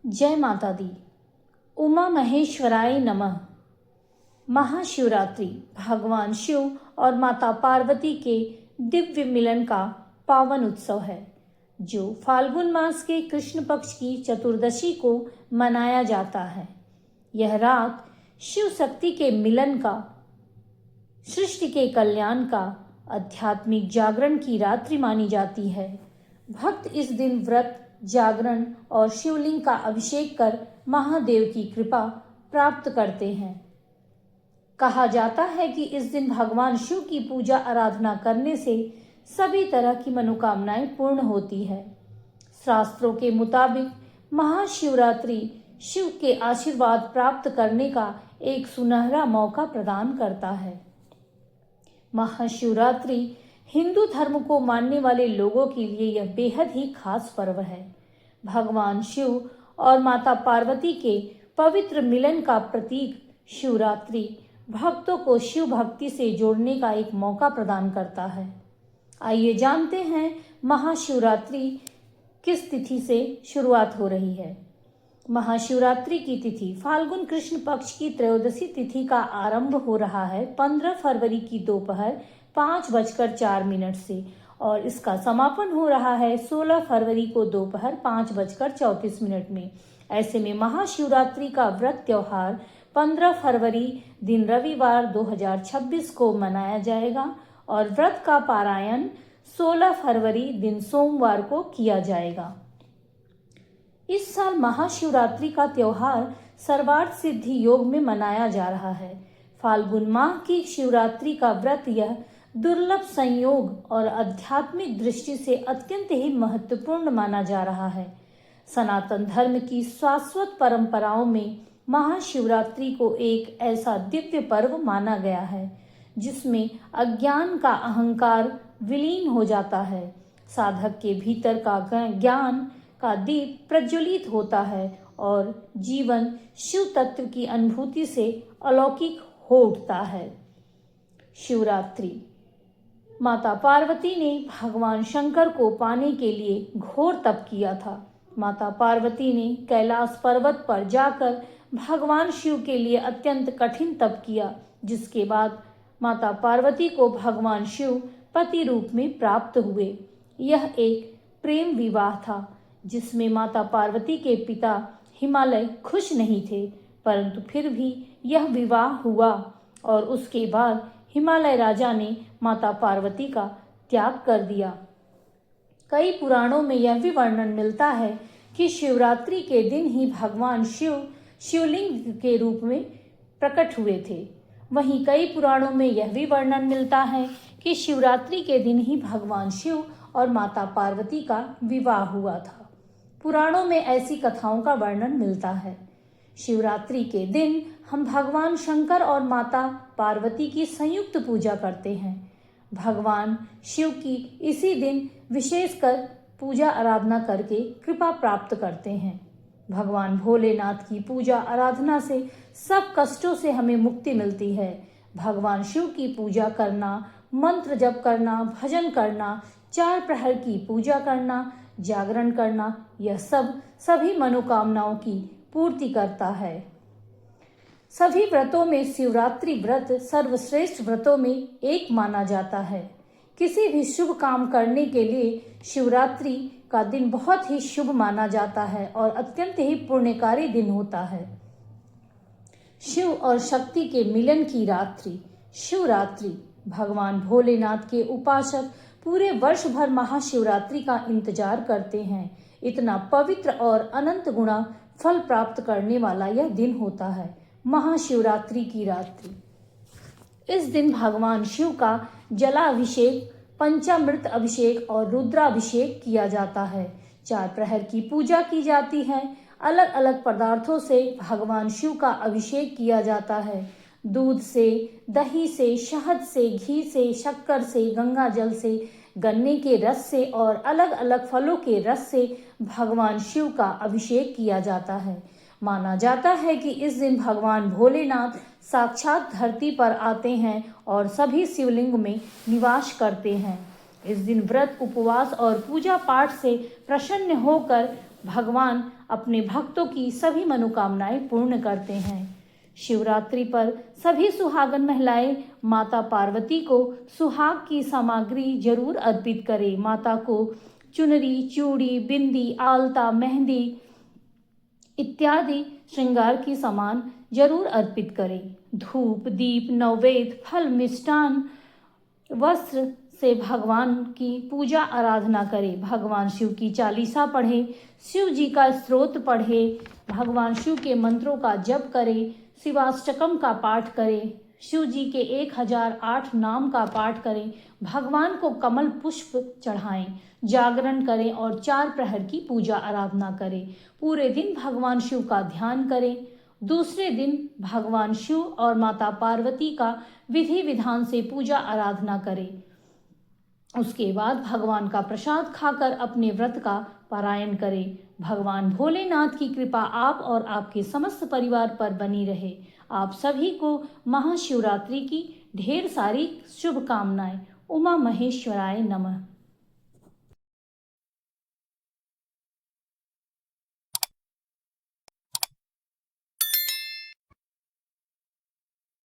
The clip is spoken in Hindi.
जय माता दी। उमा महेश्वराय नमः। महाशिवरात्रि भगवान शिव और माता पार्वती के दिव्य मिलन का पावन उत्सव है, जो फाल्गुन मास के कृष्ण पक्ष की चतुर्दशी को मनाया जाता है। यह रात शिव शक्ति के मिलन का, सृष्टि के कल्याण का, आध्यात्मिक जागरण की रात्रि मानी जाती है। भक्त इस दिन व्रत, जागरण और शिवलिंग का अभिषेक कर महादेव की कृपा प्राप्त करते हैं। कहा जाता है कि इस दिन भगवान शिव की पूजा आराधना करने से सभी तरह की मनोकामनाएं पूर्ण होती है। शास्त्रों के मुताबिक महाशिवरात्रि शिव के आशीर्वाद प्राप्त करने का एक सुनहरा मौका प्रदान करता है। महाशिवरात्रि हिंदू धर्म को मानने वाले लोगों के लिए यह बेहद ही खास पर्व है। भगवान शिव और माता पार्वती के पवित्र मिलन का प्रतीक शिवरात्रि भक्तों को शिव भक्ति से जोड़ने का एक मौका प्रदान करता है। आइए जानते हैं महाशिवरात्रि किस तिथि से शुरुआत हो रही है। महाशिवरात्रि की तिथि फाल्गुन कृष्ण पक्ष की त्रयोदशी तिथि का आरंभ हो रहा है 15 फरवरी की दोपहर 5:04 से और इसका समापन हो रहा है 16 फरवरी को दोपहर 5:34 में। ऐसे में महाशिवरात्रि का व्रत त्योहार 15 फरवरी दिन रविवार 2026 को मनाया जाएगा और व्रत का पारायण 16 फरवरी दिन सोमवार को किया जाएगा। इस साल महाशिवरात्रि का त्योहार सर्वार्थ सिद्धि योग में मनाया जा रहा है। फाल्गुन माह की शिवरात्रि का व्रत यह दुर्लभ संयोग और आध्यात्मिक दृष्टि से अत्यंत ही महत्वपूर्ण माना जा रहा है। सनातन धर्म की शाश्वत परंपराओं में महाशिवरात्रि को एक ऐसा दिव्य पर्व माना गया है जिसमें अज्ञान का अहंकार विलीन हो जाता है, साधक के भीतर का ज्ञान का दीप प्रज्वलित होता है और जीवन शिव तत्व की अनुभूति से अलौकिक हो उठता है। शिवरात्रि माता पार्वती ने भगवान शंकर को पाने के लिए घोर तप किया था। माता पार्वती ने कैलाश पर्वत पर जाकर भगवान शिव के लिए अत्यंत कठिन तप किया, जिसके बाद माता पार्वती को भगवान शिव पति रूप में प्राप्त हुए। यह एक प्रेम विवाह था जिसमें माता पार्वती के पिता हिमालय खुश नहीं थे, परंतु फिर भी यह विवाह हुआ और उसके बाद हिमालय राजा ने माता पार्वती का त्याग कर दिया। कई पुराणों में यह भी वर्णन मिलता है कि शिवरात्रि के दिन ही भगवान शिव शिवलिंग के रूप में प्रकट हुए थे। वहीं कई पुराणों में यह भी वर्णन मिलता है कि शिवरात्रि के दिन ही भगवान शिव और माता पार्वती का विवाह हुआ था। पुराणों में ऐसी कथाओं का वर्णन मिलता है। शिवरात्रि के दिन हम भगवान शंकर और माता पार्वती की संयुक्त पूजा करते हैं। भगवान शिव की इसी दिन विशेषकर पूजा आराधना करके कृपा प्राप्त करते हैं। भगवान भोलेनाथ की पूजा आराधना से सब कष्टों से हमें मुक्ति मिलती है। भगवान शिव की पूजा करना, मंत्र जप करना, भजन करना, 4 प्रहर की पूजा करना, जागरण करना, यह सब सभी मनोकामनाओं की पूर्ति करता है। सभी व्रतों में शिवरात्रि व्रत सर्वश्रेष्ठ व्रतों में एक माना जाता है। किसी भी शुभ काम करने के लिए शिवरात्रि का दिन बहुत ही शुभ माना जाता है और अत्यंत ही पुण्यकारी दिन होता है। शिव और शक्ति के मिलन की रात्रि शिवरात्रि। भगवान भोलेनाथ के उपासक पूरे वर्ष भर महाशिवरात्रि का इंतजार करते हैं। इतना पवित्र और अनंत गुणा फल प्राप्त करने वाला यह दिन होता है, महाशिवरात्रि की रात्रि। इस दिन भगवान शिव का जलाभिषेक, पंचामृत अभिषेक और रुद्राभिषेक किया जाता है। 4 प्रहर की पूजा की जाती है। अलग अलग पदार्थों से भगवान शिव का अभिषेक किया जाता है। दूध से, दही से, शहद से, घी से, शक्कर से, गंगा जल से, गन्ने के रस से और अलग अलग फलों के रस से भगवान शिव का अभिषेक किया जाता है। माना जाता है कि इस दिन भगवान भोलेनाथ साक्षात धरती पर आते हैं और सभी शिवलिंग में निवास करते हैं। इस दिन व्रत, उपवास और पूजा पाठ से प्रसन्न होकर भगवान अपने भक्तों की सभी मनोकामनाएं पूर्ण करते हैं। शिवरात्रि पर सभी सुहागन महिलाएं माता पार्वती को सुहाग की सामग्री जरूर अर्पित करें। माता को चुनरी, चूड़ी, बिंदी, आलता, मेहंदी इत्यादि श्रृंगार की सामान जरूर अर्पित करें। धूप, दीप, नैवेद्य, फल, मिष्टान, वस्त्र से भगवान की पूजा आराधना करें। भगवान शिव की चालीसा पढ़ें, शिव जी का स्तोत्र पढ़ें, भगवान शिव के मंत्रों का जप करें, शिवाष्टकम का पाठ करें, शिव जी के 1008 नाम का पाठ करें, भगवान को कमल पुष्प चढ़ाएं, जागरण करें और 4 प्रहर की पूजा आराधना करें। पूरे दिन भगवान शिव का ध्यान करें। दूसरे दिन भगवान शिव और माता पार्वती का विधि विधान से पूजा आराधना करें। उसके बाद भगवान का प्रसाद खाकर अपने व्रत का पारायण करें। भगवान भोलेनाथ की कृपा आप और आपके समस्त परिवार पर बनी रहे। आप सभी को महाशिवरात्रि की ढेर सारी शुभकामनाएं। उमा महेश्वराय नमः।